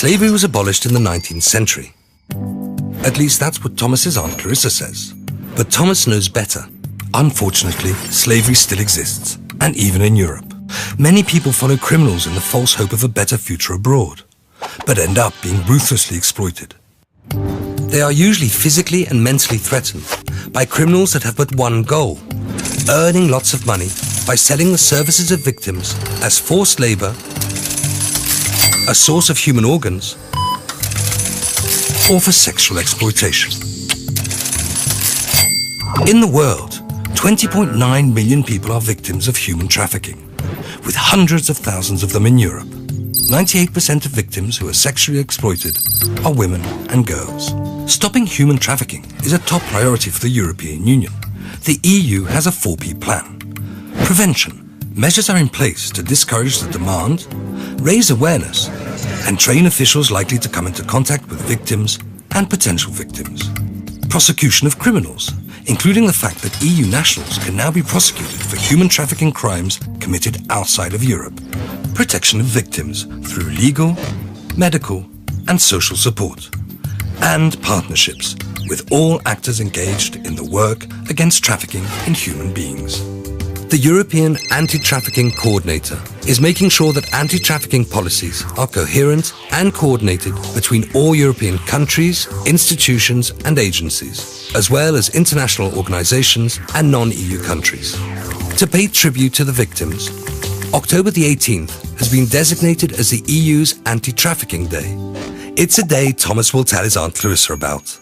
Slavery was abolished in the 19th century. At least that's what Thomas's Aunt Clarissa says. But Thomas knows better. Unfortunately, slavery still exists, and even in Europe. Many people follow criminals in the false hope of a better future abroad, but end up being ruthlessly exploited. They are usually physically and mentally threatened by criminals that have but one goal: earning lots of money by selling the services of victims as forced labor, a source of human organs, or for sexual exploitation. In the world, 20.9 million people are victims of human trafficking, with hundreds of thousands of them in Europe. 98% of victims who are sexually exploited are women and girls. Stopping human trafficking is a top priority for the European Union. The EU has a 4P plan. Prevention. Measures are in place to discourage the demand, raise awareness, and train officials likely to come into contact with victims and potential victims. Prosecution of criminals, including the fact that EU nationals can now be prosecuted for human trafficking crimes committed outside of Europe. Protection of victims through legal, medical, and social support. And partnerships with all actors engaged in the work against trafficking in human beings. The European Anti-Trafficking Coordinator is making sure that anti-trafficking policies are coherent and coordinated between all European countries, institutions and agencies, as well as international organizations and non-EU countries. To pay tribute to the victims, October the 18th has been designated as the EU's Anti-Trafficking Day. It's a day Thomas will tell his Aunt Clarissa about.